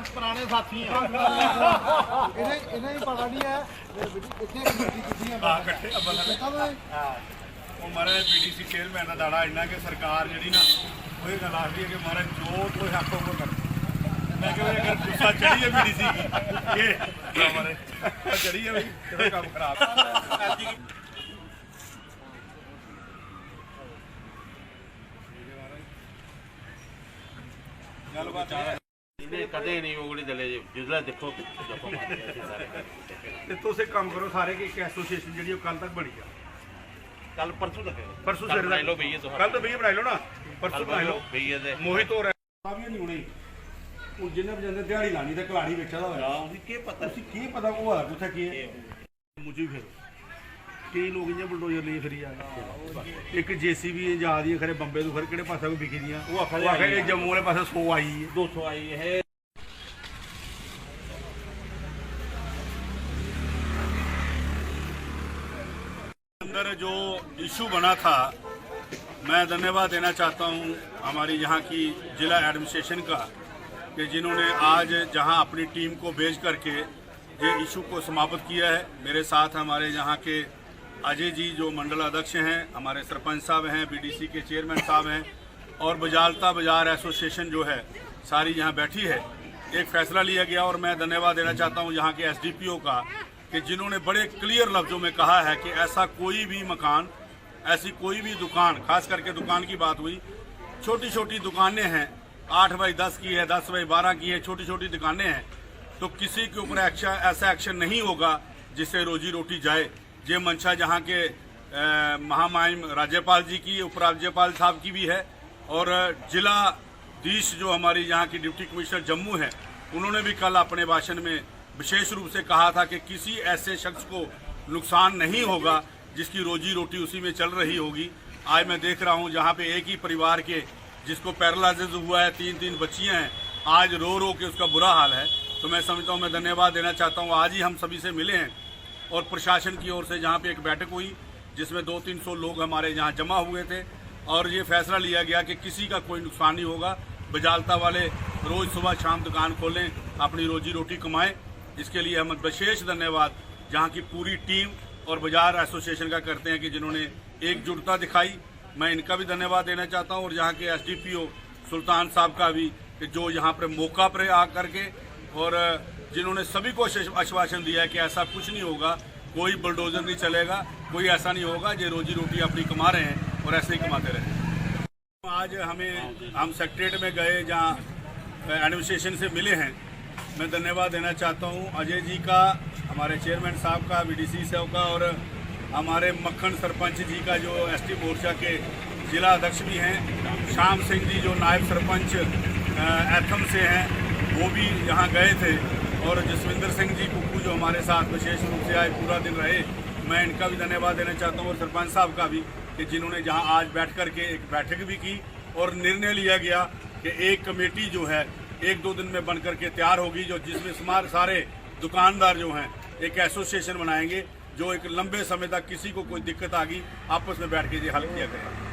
पुराने साथी हैं इन्हें पता नहीं है महाराज पीडीसी चेयरमैन का दाड़ा इन्ना कि सरकार जी ना वही गल आखती है कि महाराज जो कोई हक हो कर मैं अगर गुस्सा चढ़ी है पीडीसी की चढ़ी है भाई काम खराब गलबात कदे नहीं उगड़ी दले जिसलै देखो तुम एक काम करो सारे की एक एसोसीएशन जी कल तक बनी है कल परसों तक परसों सवेरे बनाई लो भैया कल तो भैया बनाई लो ना परसों बनाई लो भैया दे मोहित हो रहा है नहीं होनी ਹੁਣ ਜਿੰਨੇ ਵਜੇ ਦਿਹਾੜੀ ਲਾਣੀ ਤੇ ਕਲਾੜੀ ਵੇਚਦਾ ਹੋਇਆ ਉਹਦੀ ਕੀ ਪਤਾ ਤੁਸੀਂ ਕੀ ਪਤਾ ਉਹ ਆ ਕੁਛ ਕੀ ਹੈ ਮੁਝੇ ਫਿਰ ਕਈ ਲੋਕ ਇੰਨੇ ਬਲਡੋਜ਼ਰ ਲਈ ਫਿਰੀ ਆ ਇੱਕ ਜੀਸੀਬੀ ਜਾ ਰਹੀ ਹੈ ਖਰੇ ਬੰਬੇ ਤੋਂ ਫਿਰ ਕਿਹੜੇ ਪਾਸੇ ਕੋ ਵਿਕੀ ਦੀਆਂ ਉਹ ਆਖੇ ਜੰਮੂ ਵਾਲੇ ਪਾਸੇ 100 ਆਈ ਹੈ 200 आई है अंदर जो इशू बना था मैं धन्यवाद देना चाहता हूं हमारी यहाँ की जिला एडमिनिस्ट्रेशन का कि जिन्होंने आज जहां अपनी टीम को भेज करके ये इशू को समाप्त किया है। मेरे साथ हमारे यहाँ के अजय जी जो मंडल अध्यक्ष हैं, हमारे सरपंच साहब हैं, बीडीसी के चेयरमैन साहब हैं और बजालता बाजार एसोसिएशन जो है सारी यहाँ बैठी है। एक फैसला लिया गया और मैं धन्यवाद देना चाहता हूँ यहाँ के एसडीपीओ का कि जिन्होंने बड़े क्लियर लफ्ज़ों में कहा है कि ऐसा कोई भी मकान, ऐसी कोई भी दुकान, खास करके दुकान की बात हुई, छोटी छोटी दुकानें हैं 8 बाई 10 की है, 10 बाई 12 की है, छोटी छोटी दुकानें हैं, तो किसी के ऊपर ऐसा एक्शन नहीं होगा जिससे रोजी रोटी जाए। ये मंशा जहाँ के महामहिम राज्यपाल जी की, उपराज्यपाल साहब की भी है और जिलाधीश जो हमारी यहाँ की डिप्टी कमिश्नर जम्मू है, उन्होंने भी कल अपने भाषण में विशेष रूप से कहा था कि किसी ऐसे शख्स को नुकसान नहीं होगा जिसकी रोजी रोटी उसी में चल रही होगी। आज मैं देख रहा हूँ जहाँ पे एक ही परिवार के जिसको पैरालिसिस हुआ है, 3 बच्चियाँ हैं, आज रो रो के उसका बुरा हाल है। तो मैं समझता हूँ, मैं धन्यवाद देना चाहता हूँ, आज ही हम सभी से मिले हैं और प्रशासन की ओर से जहाँ पे एक बैठक हुई जिसमें 200-300 लोग हमारे यहाँ जमा हुए थे और ये फैसला लिया गया कि किसी का कोई नुकसान नहीं होगा। बजालता वाले रोज़ सुबह शाम दुकान खोलें, अपनी रोजी रोटी कमाएँ। इसके लिए हम विशेष धन्यवाद जहाँ की पूरी टीम और बाजार एसोसिएशन का करते हैं कि जिन्होंने एकजुटता दिखाई। मैं इनका भी धन्यवाद देना चाहता हूँ और यहाँ के एसडीपीओ सुल्तान साहब का भी कि जो यहाँ पर मौका पर आ करके और जिन्होंने सभी को आश्वासन दिया है कि ऐसा कुछ नहीं होगा, कोई बुलडोजर नहीं चलेगा, कोई ऐसा नहीं होगा, ये रोजी रोटी अपनी कमा रहे हैं और ऐसे ही कमाते रहे। आज हम सेक्रेटरीट में गए जहाँ एडमिनिस्ट्रेशन से मिले हैं। मैं धन्यवाद देना चाहता हूँ अजय जी का, हमारे चेयरमैन साहब का, बीडीसी साहब का और हमारे मक्खन सरपंच जी का जो एसटी मोर्चा के जिला अध्यक्ष भी हैं, श्याम सिंह जी जो नायब सरपंच एथम से हैं, वो भी यहाँ गए थे और जसविंदर सिंह जी कुक्कू जो हमारे साथ विशेष रूप से आज पूरा दिन रहे। मैं इनका भी धन्यवाद देना चाहता हूँ और सरपंच साहब का भी कि जिन्होंने जहाँ आज बैठ कर के एक बैठक भी की और निर्णय लिया गया कि एक कमेटी जो है 1-2 दिन में बन करके तैयार होगी, जो जिसमें सारे दुकानदार जो हैं एक एसोसिएशन बनाएंगे जो एक लंबे समय तक किसी को कोई दिक्कत आ गई आपस में बैठ के ये हल किया करें।